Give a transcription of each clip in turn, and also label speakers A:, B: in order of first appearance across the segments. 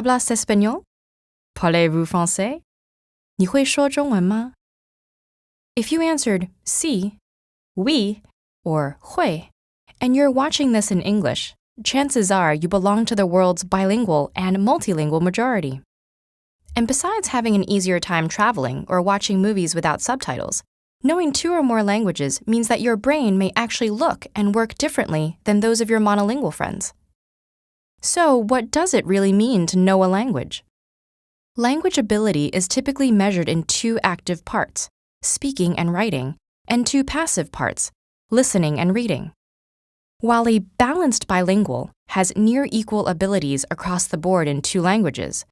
A: hablas español? Parlez-vous français? 你会说中文吗? If you answered sí, oui, or 会, and you're watching this in English, chances are you belong to the world's bilingual and multilingual majority. And besides having an easier time traveling or watching movies without subtitles, knowing 2 or more languages means that your brain may actually look and work differently than those of your monolingual friends. So, what does it really mean to know a language? Language ability is typically measured in 2 active parts, speaking and writing, and 2 passive parts, listening and reading. While a balanced bilingual has near equal abilities across the board in 2 languages,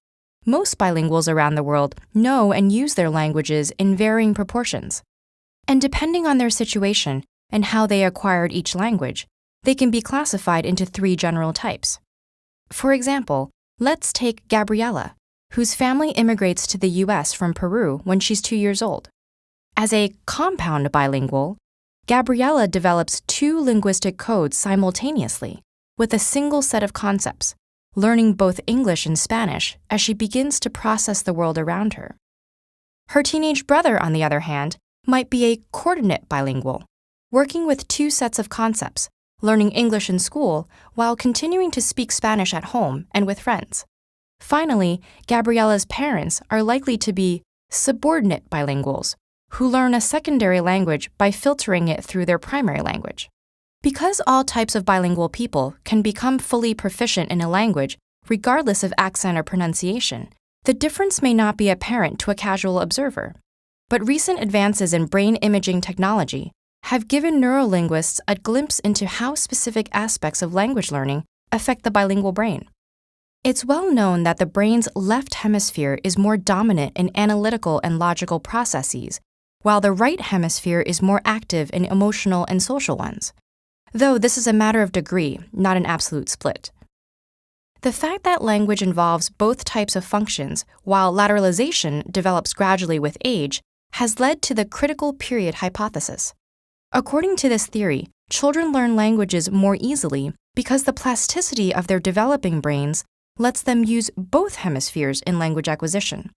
A: most bilinguals around the world know and use their languages in varying proportions. And depending on their situation and how they acquired each language, they can be classified into 3 general types. For example, let's take Gabriella, whose family immigrates to the US from Peru when she's 2 years old. As a compound bilingual, Gabriella develops 2 linguistic codes simultaneously with a single set of concepts, learning both English and Spanish as she begins to process the world around her. Her teenage brother, on the other hand, might be a coordinate bilingual, working with 2 sets of concepts, learning English in school while continuing to speak Spanish at home and with friends. Finally, Gabriella's parents are likely to be subordinate bilinguals, who learn a secondary language by filtering it through their primary language. Because all types of bilingual people can become fully proficient in a language regardless of accent or pronunciation, the difference may not be apparent to a casual observer. But recent advances in brain imaging technology have given neurolinguists a glimpse into how specific aspects of language learning affect the bilingual brain. It's well known that the brain's left hemisphere is more dominant in analytical and logical processes, while the right hemisphere is more active in emotional and social ones, though this is a matter of degree, not an absolute split. The fact that language involves both types of functions, while lateralization develops gradually with age, has led to the critical period hypothesis. According to this theory, children learn languages more easily because the plasticity of their developing brains lets them use both hemispheres in language acquisition,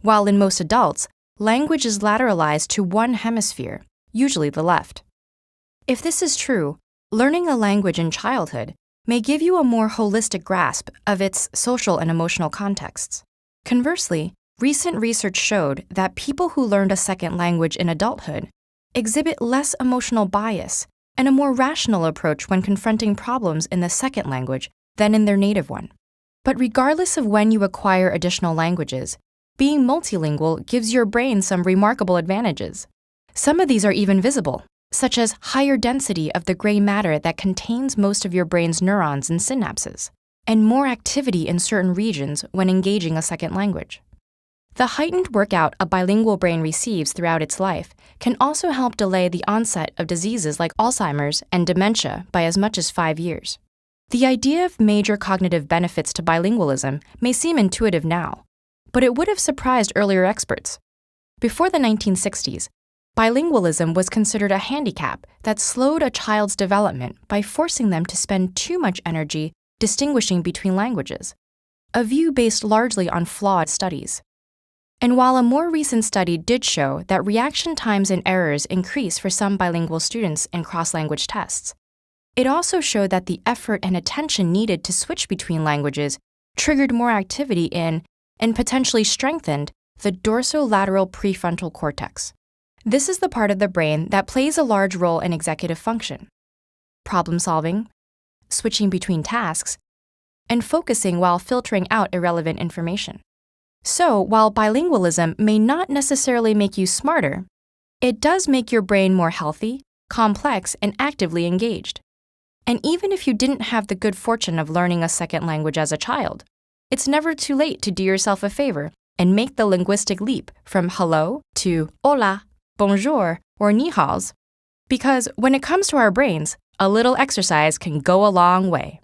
A: while in most adults, language is lateralized to one hemisphere, usually the left. If this is true, learning a language in childhood may give you a more holistic grasp of its social and emotional contexts. Conversely, recent research showed that people who learned a second language in adulthood exhibit less emotional bias and a more rational approach when confronting problems in the second language than in their native one. But regardless of when you acquire additional languages, being multilingual gives your brain some remarkable advantages. Some of these are even visible, such as higher density of the gray matter that contains most of your brain's neurons and synapses, and more activity in certain regions when engaging a second language. The heightened workout a bilingual brain receives throughout its life can also help delay the onset of diseases like Alzheimer's and dementia by as much as 5 years. The idea of major cognitive benefits to bilingualism may seem intuitive now, but it would have surprised earlier experts. Before the 1960s, bilingualism was considered a handicap that slowed a child's development by forcing them to spend too much energy distinguishing between languages, a view based largely on flawed studies. And while a more recent study did show that reaction times and errors increase for some bilingual students in cross-language tests, it also showed that the effort and attention needed to switch between languages triggered more activity in, and potentially strengthened, the dorsolateral prefrontal cortex. This is the part of the brain that plays a large role in executive function, problem solving, switching between tasks, and focusing while filtering out irrelevant information. So, while bilingualism may not necessarily make you smarter, it does make your brain more healthy, complex, and actively engaged. And even if you didn't have the good fortune of learning a second language as a child, it's never too late to do yourself a favor and make the linguistic leap from hello to hola, bonjour, or ni haos. Because when it comes to our brains, a little exercise can go a long way.